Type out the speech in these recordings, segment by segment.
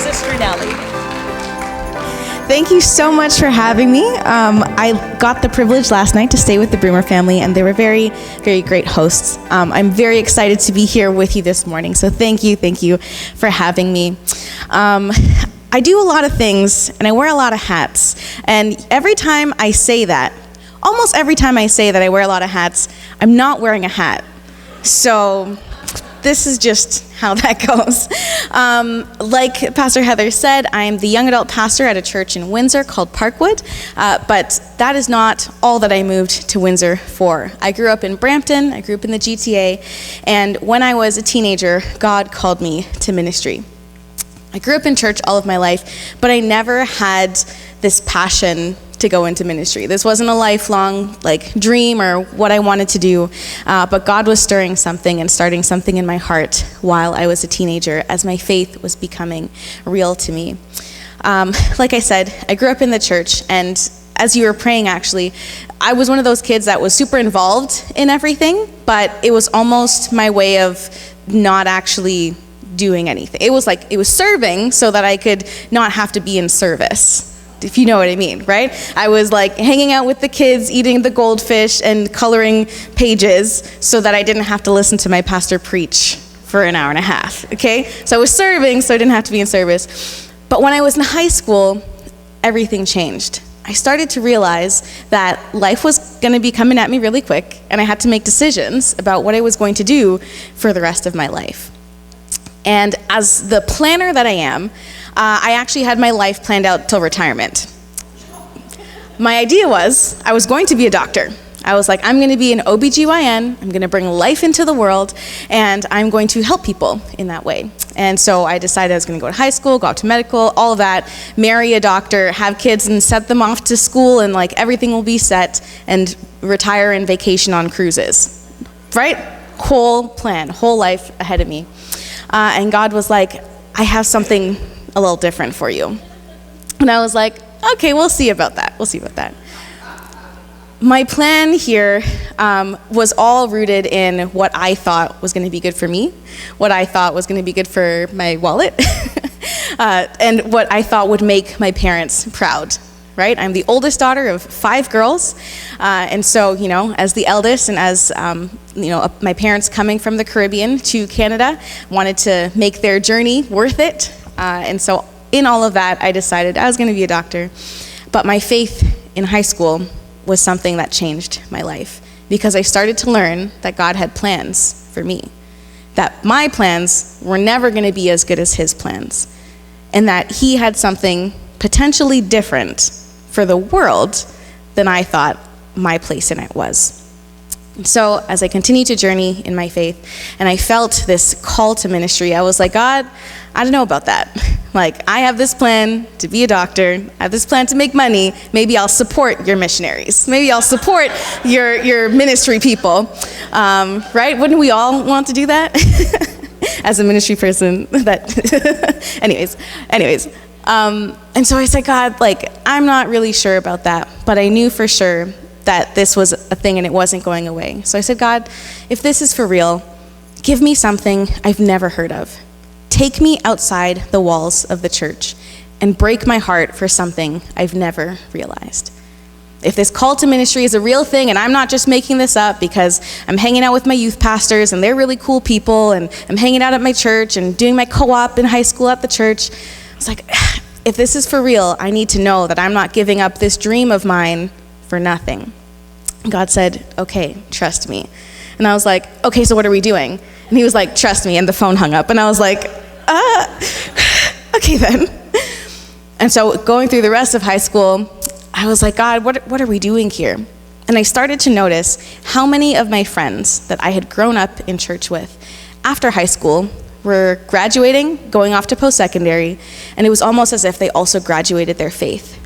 Sister Nelly. Thank you so much for having me. I got the privilege last night to stay with the Broomer family, and they were very, very great hosts. I'm very excited to be here with you this morning, so thank you for having me. I do a lot of things, and I wear a lot of hats, and every time I say that, almost every time I say that I wear a lot of hats, I'm not wearing a hat. So this is just how that goes. Like Pastor Heather said, I'm the young adult pastor at a church in Windsor called Parkwood, but that is not all that I moved to Windsor for. I grew up in Brampton, I grew up in the GTA, and when I was a teenager, God called me to ministry. I grew up in church all of my life, but I never had this passion to go into ministry. This wasn't a lifelong dream or what I wanted to do, but God was stirring something and starting something in my heart while I was a teenager as my faith was becoming real to me. Like I said, I grew up in the church, and as you were praying, actually, I was one of those kids that was super involved in everything, but it was almost my way of not actually doing anything. It was serving so that I could not have to be in service, if you know what I mean, right? I was hanging out with the kids, eating the goldfish and coloring pages so that I didn't have to listen to my pastor preach for an hour and a half, okay? So I was serving so I didn't have to be in service. But when I was in high school, everything changed. I started to realize that life was going to be coming at me really quick, and I had to make decisions about what I was going to do for the rest of my life. And as the planner that I am, I actually had my life planned out till retirement. My idea was I was going to be a doctor. I was like, I'm going to be an OBGYN, I'm going to bring life into the world, and I'm going to help people in that way. And so I decided I was going to go to high school, go out to medical, all of that, marry a doctor, have kids, and set them off to school, and everything will be set, and retire and vacation on cruises, right? Whole plan, whole life ahead of me. And God was like, I have something a little different for you. And I was like, okay, we'll see about that. My plan here was all rooted in what I thought was going to be good for me, what I thought was going to be good for my wallet, and what I thought would make my parents proud. Right? I'm the oldest daughter of 5 girls, and so, as the eldest, and as, my parents coming from the Caribbean to Canada wanted to make their journey worth it, and so in all of that, I decided I was going to be a doctor, but my faith in high school was something that changed my life, because I started to learn that God had plans for me, that my plans were never going to be as good as His plans, and that He had something potentially different for the world than I thought my place in it was. So as I continued to journey in my faith, and I felt this call to ministry, I was like, God, I don't know about that. I have this plan to be a doctor, I have this plan to make money, maybe I'll support your missionaries, maybe I'll support your ministry people, right? Wouldn't we all want to do that? As a ministry person, anyways. And so I said, God, I'm not really sure about that, but I knew for sure that this was a thing and it wasn't going away. So I said, God, if this is for real, give me something I've never heard of. Take me outside the walls of the church and break my heart for something I've never realized. If this call to ministry is a real thing and I'm not just making this up because I'm hanging out with my youth pastors and they're really cool people, and I'm hanging out at my church and doing my co-op in high school at the church, it's like, if this is for real, I need to know that I'm not giving up this dream of mine for nothing. God said, okay, trust me. And I was like, okay, so what are we doing? And he was like, trust me, and the phone hung up. And I was like, okay then. And so going through the rest of high school, I was like, God, what are we doing here? And I started to notice how many of my friends that I had grown up in church with after high school were graduating, going off to post-secondary, and it was almost as if they also graduated their faith.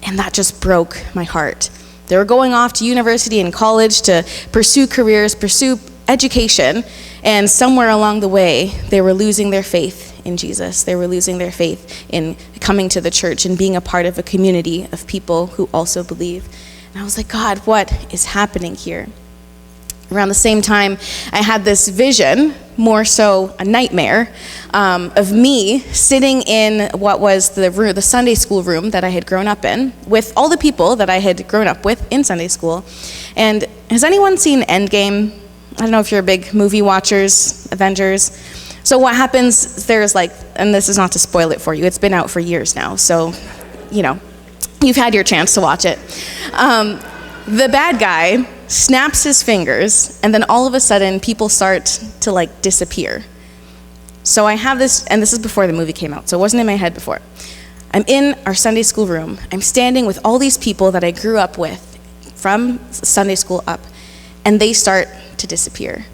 And that just broke my heart. They were going off to university and college to pursue careers, pursue education, and somewhere along the way, they were losing their faith in Jesus. They were losing their faith in coming to the church and being a part of a community of people who also believe. And I was like, God, what is happening here? Around the same time, I had this vision, more so a nightmare, of me sitting in what was the Sunday school room that I had grown up in, with all the people that I had grown up with in Sunday school. And has anyone seen Endgame? I don't know if you're big movie watchers, Avengers. So what happens, there's like, and this is not to spoil it for you, it's been out for years now, so, you've had your chance to watch it. The bad guy snaps his fingers, and then all of a sudden, people start to disappear. So I have this, and this is before the movie came out, so it wasn't in my head before. I'm in our Sunday school room. I'm standing with all these people that I grew up with from Sunday school up, and they start to disappear.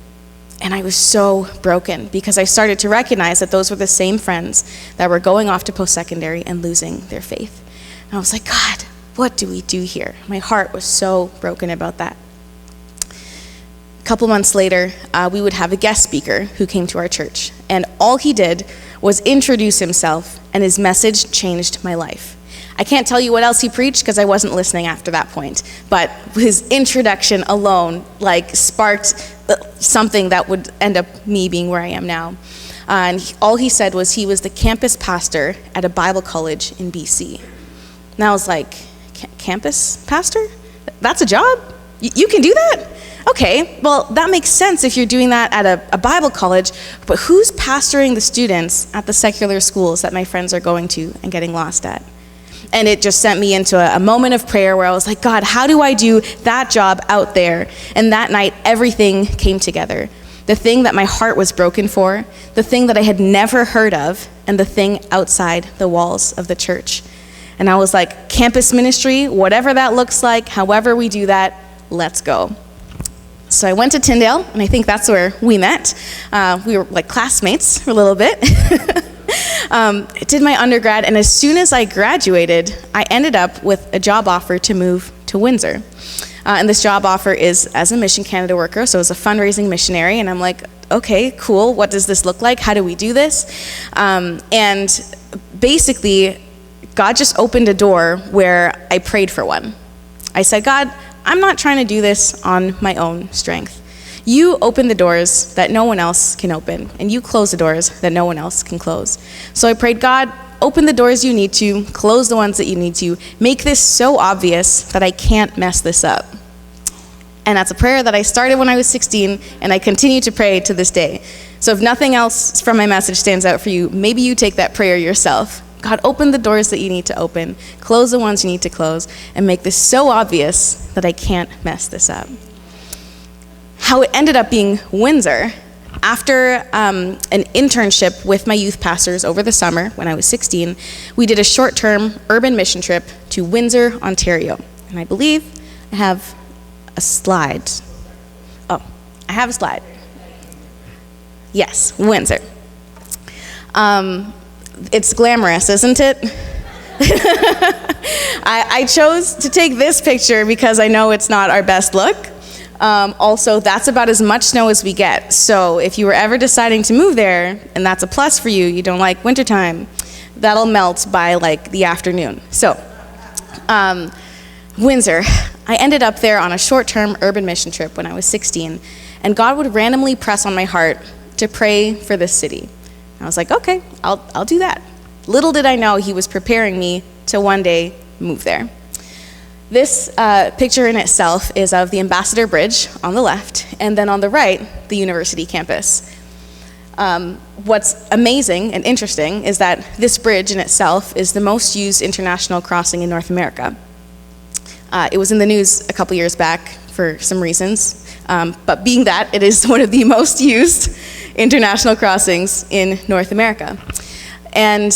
And I was so broken because I started to recognize that those were the same friends that were going off to post-secondary and losing their faith. And I was like, God, what do we do here? My heart was so broken about that. A couple months later, we would have a guest speaker who came to our church. And all he did was introduce himself, and his message changed my life. I can't tell you what else he preached because I wasn't listening after that point. But his introduction alone sparked something that would end up me being where I am now. And all he said was he was the campus pastor at a Bible college in BC. And I was like, campus pastor? That's a job? You can do that? Okay, well, that makes sense if you're doing that at a Bible college, but who's pastoring the students at the secular schools that my friends are going to and getting lost at? And it just sent me into a moment of prayer where I was like, God, how do I do that job out there? And that night, everything came together. The thing that my heart was broken for, the thing that I had never heard of, and the thing outside the walls of the church. And I was like, campus ministry, whatever that looks like, however we do that, let's go. So I went to Tyndale, and I think that's where we met. We were like classmates for a little bit. I did my undergrad, and as soon as I graduated, I ended up with a job offer to move to Windsor. And this job offer is as a Mission Canada worker, so as a fundraising missionary, and I'm like, okay, cool, what does this look like? How do we do this? And basically, God just opened a door where I prayed for one. I said, God, I'm not trying to do this on my own strength. You open the doors that no one else can open, and you close the doors that no one else can close. So I prayed, God, open the doors you need to, close the ones that you need to, make this so obvious that I can't mess this up. And that's a prayer that I started when I was 16, and I continue to pray to this day. So if nothing else from my message stands out for you, maybe you take that prayer yourself. God, open the doors that you need to open, close the ones you need to close, and make this so obvious that I can't mess this up. How it ended up being Windsor, after an internship with my youth pastors over the summer when I was 16, we did a short-term urban mission trip to Windsor, Ontario. And I believe I have a slide. Oh, I have a slide. Yes, Windsor. It's glamorous, isn't it? I chose to take this picture because I know it's not our best look. Also, that's about as much snow as we get. So if you were ever deciding to move there, and that's a plus for you, you don't like wintertime, that'll melt by the afternoon. So, Windsor, I ended up there on a short-term urban mission trip when I was 16, and God would randomly press on my heart to pray for this city. I was like, okay, I'll do that. Little did I know he was preparing me to one day move there. This picture in itself is of the Ambassador Bridge on the left, and then on the right, the university campus. What's amazing and interesting is that this bridge in itself is the most used international crossing in North America. It was in the news a couple years back for some reasons, but being that, it is one of the most used international crossings in North America. And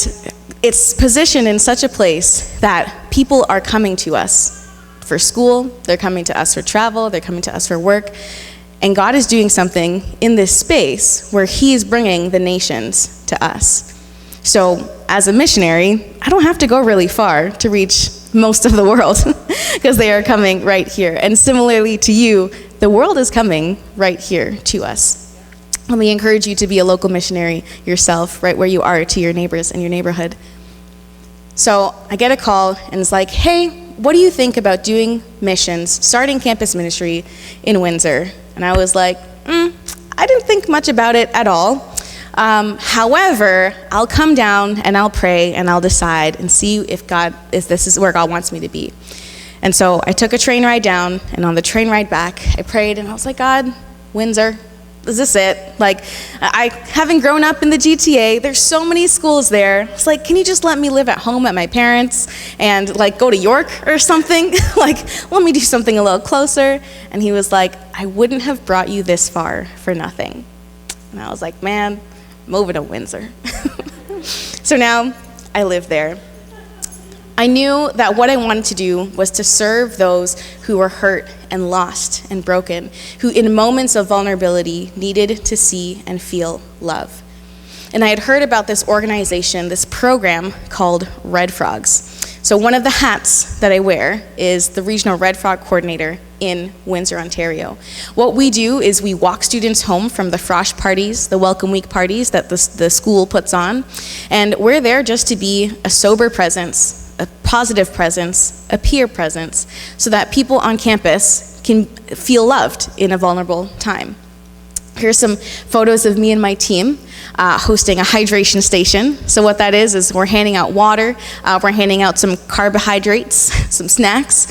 it's positioned in such a place that people are coming to us for school, they're coming to us for travel, they're coming to us for work, and God is doing something in this space where he is bringing the nations to us. So as a missionary, I don't have to go really far to reach most of the world because they are coming right here. And similarly to you, the world is coming right here to us. Let me encourage you to be a local missionary yourself, right where you are, to your neighbors and your neighborhood. So I get a call, and it's like, hey, what do you think about doing missions, starting campus ministry in Windsor? And I was like, I didn't think much about it at all. However, I'll come down and I'll pray and I'll decide and see if this is where God wants me to be. And so I took a train ride down, and on the train ride back, I prayed and I was like, God, Windsor, is this it? Like, having grown up in the GTA, there's so many schools there. It's like, can you just let me live at home at my parents and like go to York or something? Like, let me do something a little closer. And he was like, I wouldn't have brought you this far for nothing. And I was like, man, I'm moving to Windsor. So now I live there. I knew that what I wanted to do was to serve those who were hurt and lost and broken, who in moments of vulnerability needed to see and feel love. And I had heard about this organization, this program called Red Frogs. So one of the hats that I wear is the Regional Red Frog Coordinator in Windsor, Ontario. What we do is we walk students home from the frosh parties, the welcome week parties that the school puts on, and we're there just to be a sober presence, a positive presence, a peer presence, so that people on campus can feel loved in a vulnerable time. Here's some photos of me and my team hosting a hydration station. So what that is we're handing out water, we're handing out some carbohydrates, some snacks,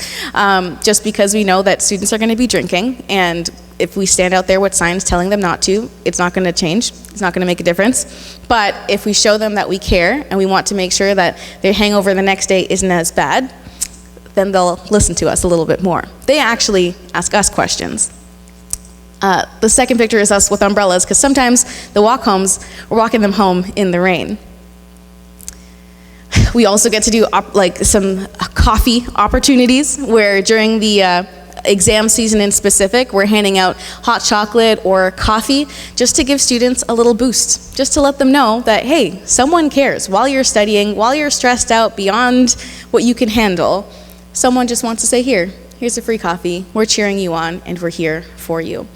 just because we know that students are going to be drinking, and if we stand out there with signs telling them not to, it's not going to change. It's not going to make a difference. But if we show them that we care and we want to make sure that their hangover the next day isn't as bad, then they'll listen to us a little bit more. They actually ask us questions. The second picture is us with umbrellas, because sometimes the walk homes, we're walking them home in the rain. We also get to do some coffee opportunities where during the exam season in specific, we're handing out hot chocolate or coffee just to give students a little boost, just to let them know that, hey, someone cares. While you're studying, while you're stressed out beyond what you can handle, someone just wants to say, here's a free coffee, we're cheering you on, and we're here for you.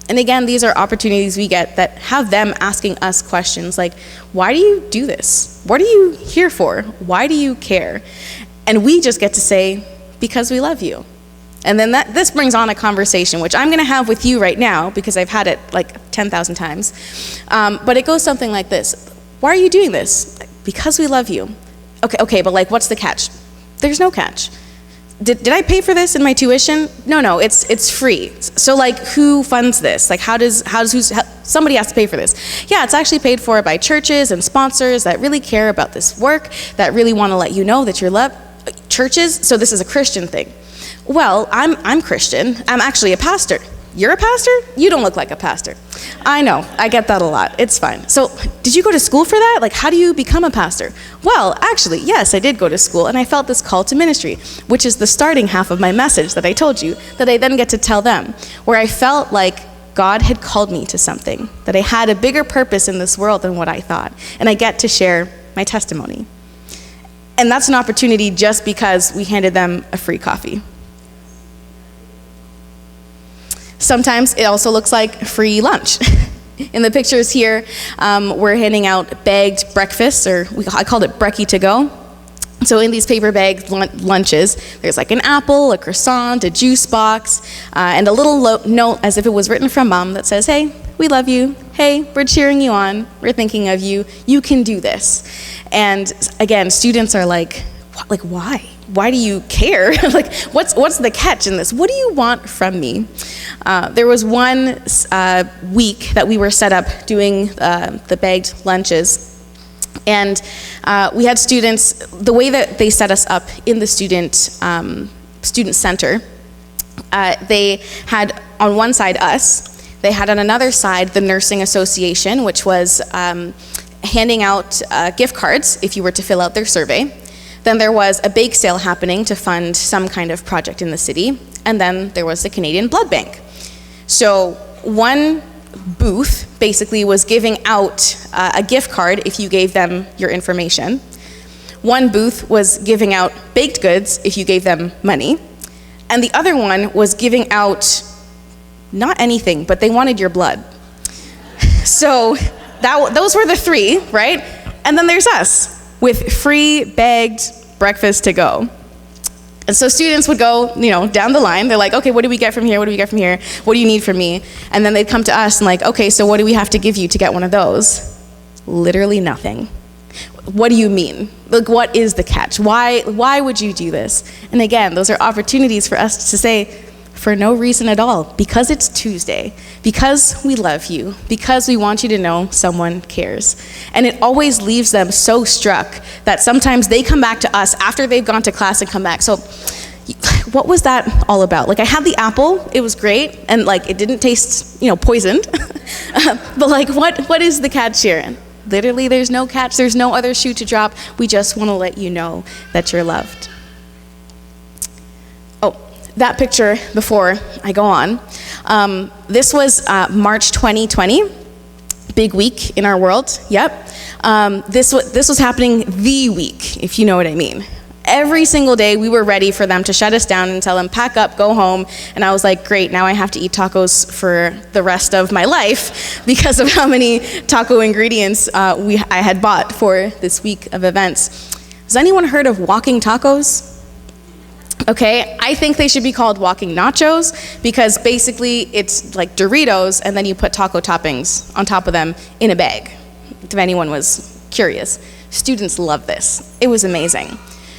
And again, these are opportunities we get that have them asking us questions like, why do you do this? What are you here for? Why do you care? And we just get to say, because we love you. And then this brings on a conversation, which I'm going to have with you right now, because I've had it like 10,000 times. But it goes something like this. Why are you doing this? Because we love you. Okay, but like, what's the catch? There's no catch. Did I pay for this in my tuition? No, it's free. So like, who funds this? Like, somebody has to pay for this. Yeah, it's actually paid for by churches and sponsors that really care about this work, that really want to let you know that you're loved. Churches, so this is a Christian thing. Well, I'm Christian. I'm actually a pastor. You're a pastor? You don't look like a pastor. I know, I get that a lot. It's fine. So, did you go to school for that? Like, how do you become a pastor? Well, actually, yes, I did go to school, and I felt this call to ministry, which is the starting half of my message that I told you, that I then get to tell them, where I felt like God had called me to something, that I had a bigger purpose in this world than what I thought, and I get to share my testimony. And that's an opportunity just because we handed them a free coffee. Sometimes it also looks like free lunch. In the pictures here, we're handing out bagged breakfasts, or I called it brekkie to go. So in these paper bagged lunches, there's like an apple, a croissant, a juice box, and a little note as if it was written from mom that says, hey, we love you. Hey, we're cheering you on. We're thinking of you. You can do this. And again, students are like why? Why do you care? Like, what's the catch in this? What do you want from me? There was one week that we were set up doing the bagged lunches, and we had students, the way that they set us up in the student center, they had on one side us, they had on another side the Nursing Association, which was handing out gift cards if you were to fill out their survey. Then there was a bake sale happening to fund some kind of project in the city. And then there was the Canadian Blood Bank. So one booth basically was giving out a gift card if you gave them your information. One booth was giving out baked goods if you gave them money. And the other one was giving out not anything, but they wanted your blood. So those were the three, right? And then there's us, with free bagged breakfast to go. And so students would go, down the line. They're like, okay, what do we get from here? What do we get from here? What do you need from me? And then they'd come to us and like, okay, so what do we have to give you to get one of those? Literally nothing. What do you mean? Like, what is the catch? Why would you do this? And again, those are opportunities for us to say, for no reason at all, because it's Tuesday, because we love you, because we want you to know someone cares. And it always leaves them so struck that sometimes they come back to us after they've gone to class and come back. So what was that all about? Like, I had the apple, it was great, and like it didn't taste, poisoned. But like, what is the catch here? And literally, there's no catch, there's no other shoe to drop. We just want to let you know that you're loved. That picture before I go on, this was March 2020, big week in our world, yep. This was happening the week, if you know what I mean. Every single day we were ready for them to shut us down and tell them, pack up, go home. And I was like, great, now I have to eat tacos for the rest of my life because of how many taco ingredients I had bought for this week of events. Has anyone heard of walking tacos? Okay, I think they should be called walking nachos because basically it's like Doritos and then you put taco toppings on top of them in a bag, if anyone was curious. Students love this. It was amazing.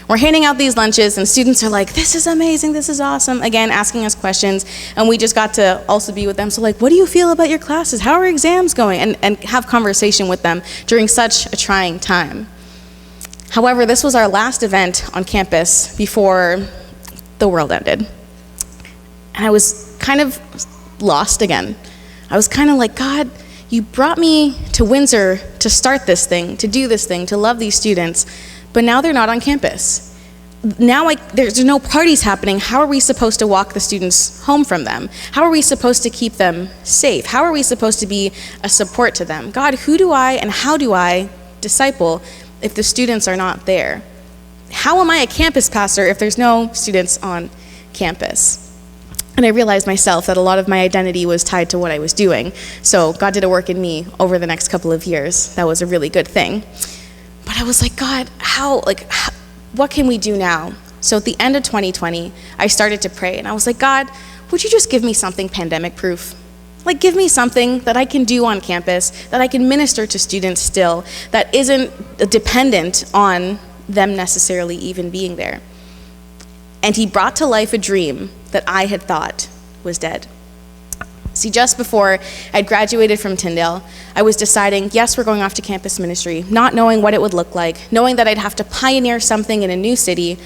We're handing out these lunches and students are like, this is amazing, this is awesome. Again, asking us questions, and we just got to also be with them. So like, what do you feel about your classes? How are exams going? And have conversation with them during such a trying time. However, this was our last event on campus before the world ended. And I was kind of lost again. I was kind of like, God, you brought me to Windsor to start this thing, to do this thing, to love these students, but now they're not on campus. Now there's no parties happening. How are we supposed to walk the students home from them? How are we supposed to keep them safe? How are we supposed to be a support to them? God, who do I and how do I disciple if the students are not there? How am I a campus pastor if there's no students on campus? And I realized myself that a lot of my identity was tied to what I was doing. So God did a work in me over the next couple of years. That was a really good thing. But I was like, God, what can we do now? So at the end of 2020, I started to pray and I was like, God, would you just give me something pandemic proof? Like, give me something that I can do on campus, that I can minister to students still, that isn't dependent on them necessarily even being there. And he brought to life a dream that I had thought was dead. See, just before I'd graduated from Tyndale, I was deciding, yes, we're going off to campus ministry, not knowing what it would look like, knowing that I'd have to pioneer something in a new city.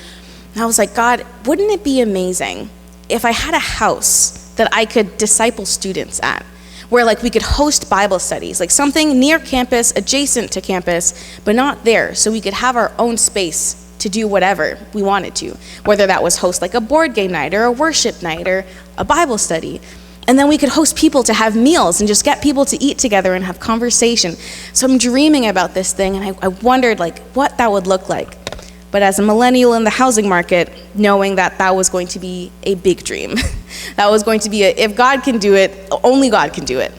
And I was like, God, wouldn't it be amazing if I had a house that I could disciple students at, where like we could host Bible studies, like something near campus, adjacent to campus, but not there, so we could have our own space to do whatever we wanted to, whether that was host like a board game night or a worship night or a Bible study. And then we could host people to have meals and just get people to eat together and have conversation. So I'm dreaming about this thing, and I wondered like what that would look like. But as a millennial in the housing market, knowing that that was going to be a big dream, that was going to be if God can do it, only God can do it.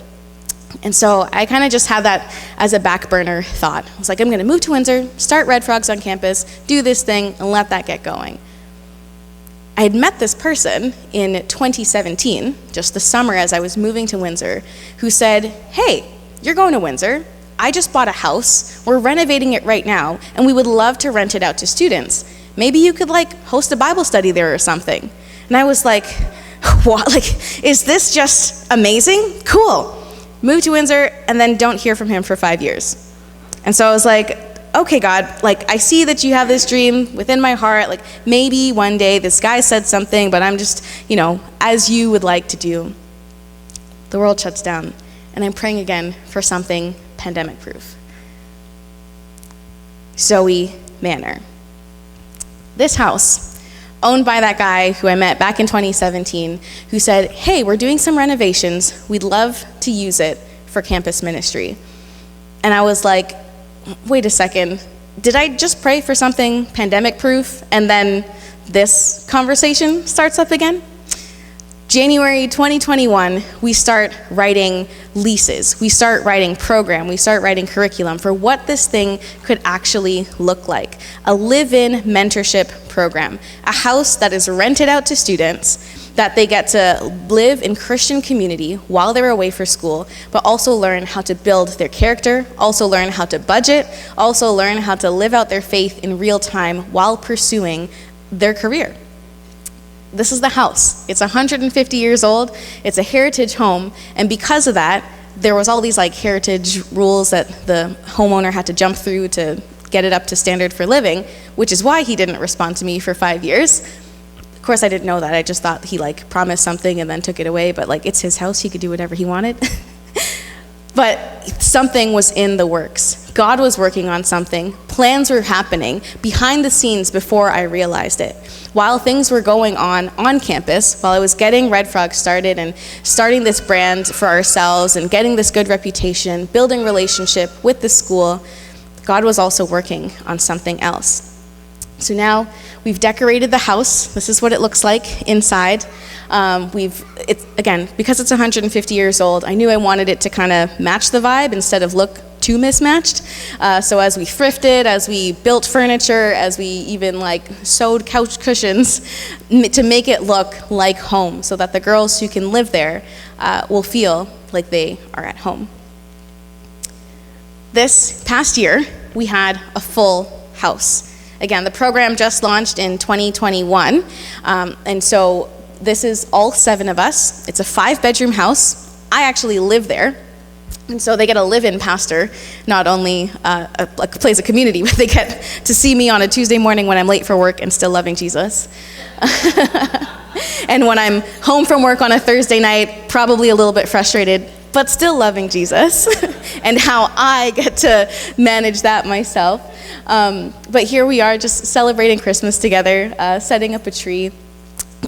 And so I kind of just had that as a back burner thought. I was like, I'm going to move to Windsor, start Red Frogs on campus, do this thing, and let that get going. I had met this person in 2017, just the summer as I was moving to Windsor, who said, hey, you're going to Windsor. I just bought a house. We're renovating it right now, and we would love to rent it out to students. Maybe you could like host a Bible study there or something. And I was like, what? Like, is this just amazing? Cool. Move to Windsor, and then don't hear from him for 5 years. And so I was like, okay, God, like I see that you have this dream within my heart. Like maybe one day this guy said something, but I'm just, as you would like to do. The world shuts down, and I'm praying again for something pandemic proof. Zoe Manor. This house, owned by that guy who I met back in 2017, who said, hey, we're doing some renovations. We'd love to use it for campus ministry. And I was like, wait a second, did I just pray for something pandemic proof and then this conversation starts up again? January 2021, we start writing leases. We start writing program. We start writing curriculum for what this thing could actually look like. A live-in mentorship program. A house that is rented out to students, that they get to live in Christian community while they're away for school, but also learn how to build their character, also learn how to budget, also learn how to live out their faith in real time while pursuing their career. This is the house. It's 150 years old. It's a heritage home. And because of that, there was all these heritage rules that the homeowner had to jump through to get it up to standard for living, which is why he didn't respond to me for 5 years. Of course, I didn't know that. I just thought he promised something and then took it away. But it's his house. He could do whatever he wanted. But something was in the works. God was working on something. Plans were happening behind the scenes before I realized it. While things were going on campus, while I was getting Red Frog started and starting this brand for ourselves and getting this good reputation, building relationship with the school, God was also working on something else. So now we've decorated the house. This is what it looks like inside. Again, because it's 150 years old, I knew I wanted it to kind of match the vibe instead of look too mismatched. So as we thrifted, as we built furniture, as we even sewed couch cushions to make it look like home, so that the girls who can live there will feel like they are at home. This past year, we had a full house. Again, the program just launched in 2021, and so this is all 7 of us. It's a 5-bedroom house. I actually live there, and so they get a live-in pastor, not only a place of community, but they get to see me on a Tuesday morning when I'm late for work and still loving Jesus. And when I'm home from work on a Thursday night, probably a little bit frustrated, but still loving Jesus, and how I get to manage that myself. But here we are just celebrating Christmas together, setting up a tree.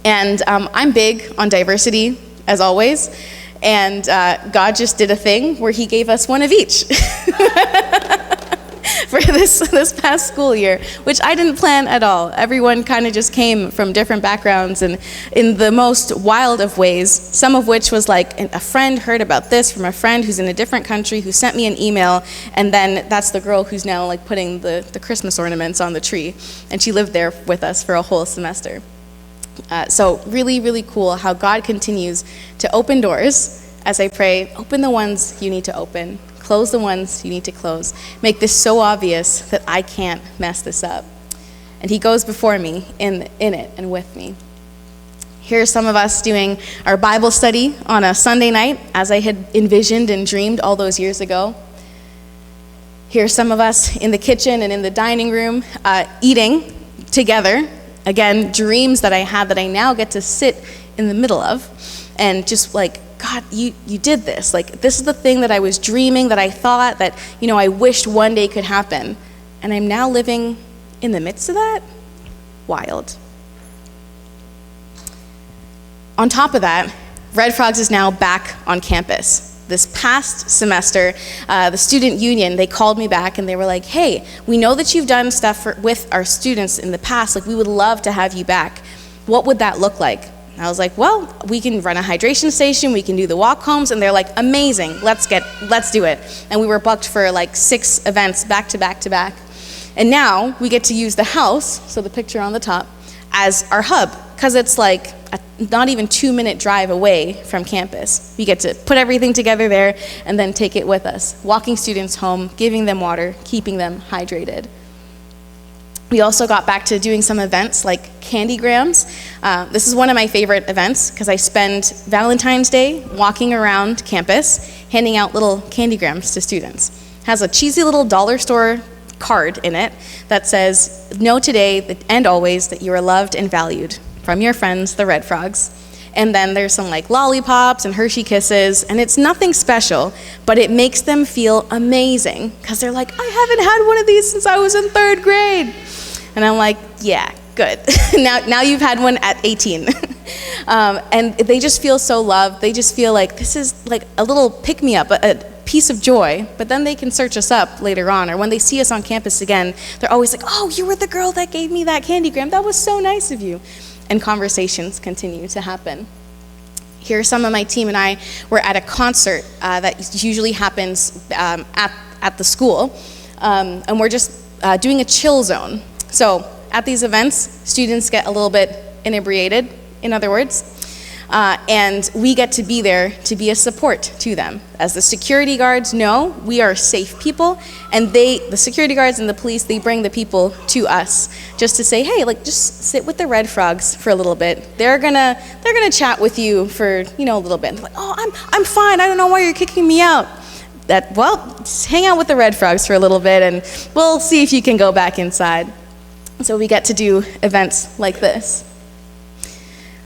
And I'm big on diversity, as always. And God just did a thing where he gave us one of each for this past school year, which I didn't plan at all. Everyone kind of just came from different backgrounds and in the most wild of ways, some of which was a friend heard about this from a friend who's in a different country who sent me an email, and then that's the girl who's now putting the Christmas ornaments on the tree, and she lived there with us for a whole semester. So really, really cool how God continues to open doors. As I pray, open the ones you need to open, close the ones you need to close. Make this so obvious that I can't mess this up. And he goes before me in it and with me. Here's some of us doing our Bible study on a Sunday night, as I had envisioned and dreamed all those years ago. Here's some of us in the kitchen and in the dining room eating together. Again, dreams that I had that I now get to sit in the middle of and just God, you did this. This is the thing that I was dreaming, that I thought that, I wished one day could happen. And I'm now living in the midst of that? Wild. On top of that, Red Frogs is now back on campus. This past semester, the student union, they called me back and they were like, hey, we know that you've done stuff with our students in the past. We would love to have you back. What would that look like? And I was like, well, we can run a hydration station, we can do the walk homes, and they're like, amazing, let's do it. And we were booked for 6 events back to back to back. And now we get to use the house, so the picture on the top, as our hub, because it's a not even 2-minute drive away from campus. We get to put everything together there and then take it with us, walking students home, giving them water, keeping them hydrated. We also got back to doing some events like Candygrams. This is one of my favorite events because I spend Valentine's Day walking around campus, handing out little candygrams to students. It has a cheesy little dollar store card in it that says, know today and always that you are loved and valued, from your friends, the Red Frogs. And then there's some lollipops and Hershey Kisses, and it's nothing special, but it makes them feel amazing because they're like, I haven't had one of these since I was in 3rd grade. And I'm like, yeah, good. now you've had one at 18. And they just feel so loved. They just feel like this is a little pick-me-up, a piece of joy, but then they can search us up later on, or when they see us on campus again, they're always like, oh, you were the girl that gave me that candygram. That was so nice of you. And conversations continue to happen. Here, some of my team and I were at a concert that usually happens at the school, and we're just doing a chill zone. So at these events, students get a little bit inebriated, in other words, and we get to be there to be a support to them. As the security guards know, we are safe people, and the security guards and the police, they bring the people to us just to say, hey, like, just sit with the Red Frogs for a little bit. They're gonna chat with you for, a little bit. Like, oh, I'm fine. I don't know why you're kicking me out. Just hang out with the Red Frogs for a little bit, and we'll see if you can go back inside. So we get to do events like this.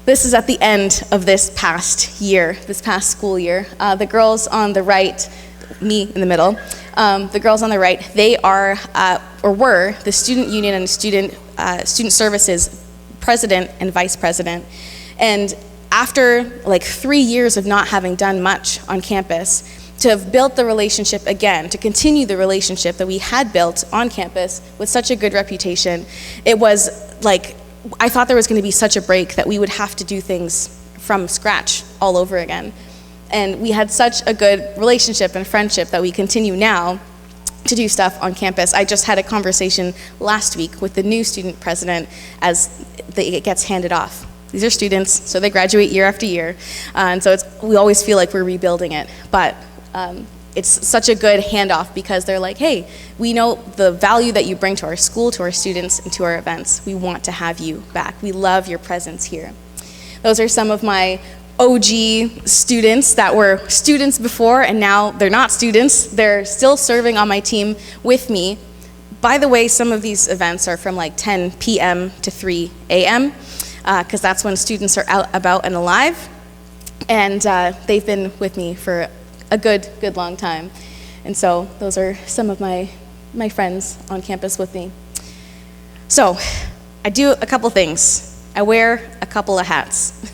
This is at the end of this past school year. The girls on the right, me in the middle, the girls on the right, they are, or were, the student union and student services president and vice president. And after like 3 years of not having done much on campus, to have built the relationship again, to continue the relationship that we had built on campus with such a good reputation, it was like, I thought there was going to be such a break that we would have to do things from scratch all over again. And we had such a good relationship and friendship that we continue now to do stuff on campus. I just had a conversation last week with the new student president as it gets handed off. These are students, so they graduate year after year. And so we always feel like we're rebuilding it. But it's such a good handoff because they're like, hey, we know the value that you bring to our school, to our students, and to our events. We want to have you back. We love your presence here. Those are some of my OG students that were students before, and now they're not students. They're still serving on my team with me. By the way, some of these events are from like 10 p.m. to 3 a.m., because that's when students are out, about, and alive. And they've been with me for a good long time. And so those are some of my friends on campus with me. So I do a couple things. I wear a couple of hats.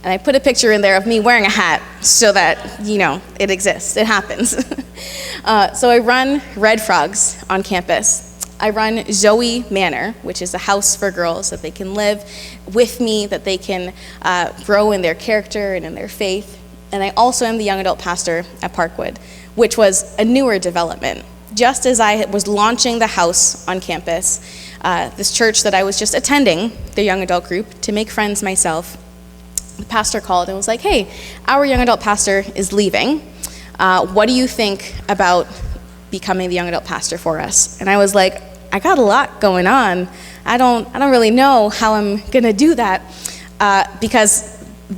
And I put a picture in there of me wearing a hat so that, it exists, it happens. So I run Red Frogs on campus. I run Zoe Manor, which is a house for girls that they can live with me, that they can grow in their character and in their faith. And I also am the young adult pastor at Parkwood, which was a newer development. Just as I was launching the house on campus, this church that I was just attending, the young adult group, to make friends myself, the pastor called and was like, hey, our young adult pastor is leaving. What do you think about becoming the young adult pastor for us? And I was like, I got a lot going on. I don't really know how I'm gonna do that, because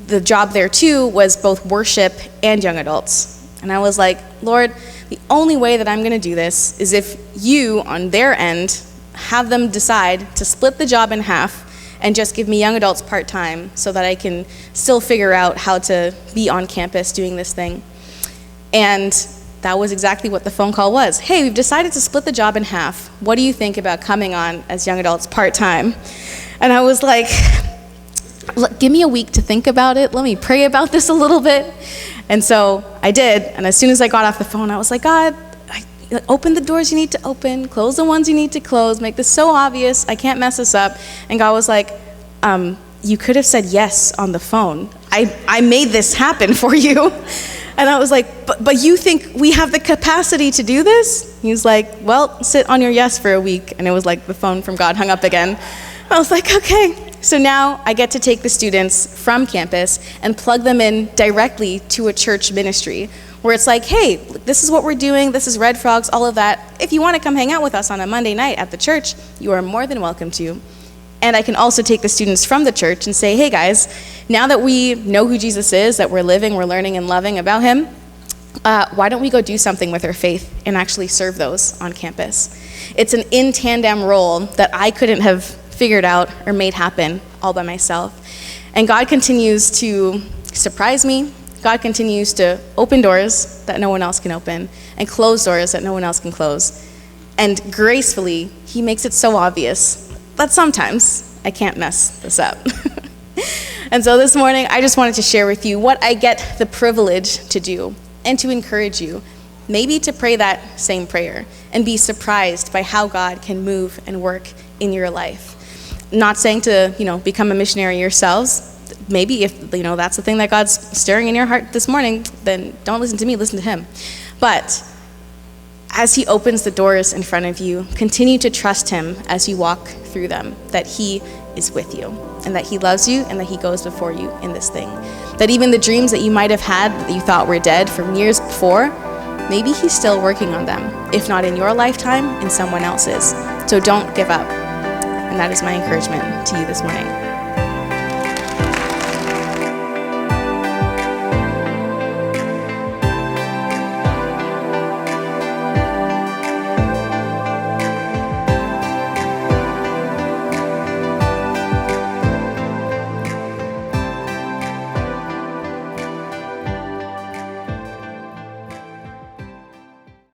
the job there too was both worship and young adults. And I was like, Lord, the only way that I'm gonna do this is if you, on their end, have them decide to split the job in half and just give me young adults part-time so that I can still figure out how to be on campus doing this thing. And that was exactly what the phone call was. Hey, we've decided to split the job in half. What do you think about coming on as young adults part-time? And I was like, give me a week to think about it. Let me pray about this a little bit. And so I did. And as soon as I got off the phone, I was like, God, open the doors you need to open, close the ones you need to close, make this so obvious, I can't mess this up. And God was like, you could have said yes on the phone. I made this happen for you. And I was like, but you think we have the capacity to do this? He's like, well, sit on your yes for a week. And it was like the phone from God hung up again. I was like, okay. So now I get to take the students from campus and plug them in directly to a church ministry where it's like, hey, this is what we're doing, this is Red Frogs, all of that. If you want to come hang out with us on a Monday night at the church, you are more than welcome to. And I can also take the students from the church and say, hey guys, now that we know who Jesus is, that we're living, we're learning and loving about him, why don't we go do something with our faith and actually serve those on campus? It's an in tandem role that I couldn't have figured out or made happen all by myself. And God continues to surprise me. God continues to open doors that no one else can open and close doors that no one else can close. And gracefully, he makes it so obvious that sometimes I can't mess this up. And so this morning, I just wanted to share with you what I get the privilege to do and to encourage you, maybe to pray that same prayer and be surprised by how God can move and work in your life. Not saying to, become a missionary yourselves. maybe if that's the thing that God's stirring in your heart this morning, then don't listen to me, listen to him. But as he opens the doors in front of you, continue to trust him as you walk through them, that he is with you and that he loves you and that he goes before you in this thing. That even the dreams that you might have had that you thought were dead from years before, maybe he's still working on them, if not in your lifetime, in someone else's. So don't give up. And that is my encouragement to you this morning.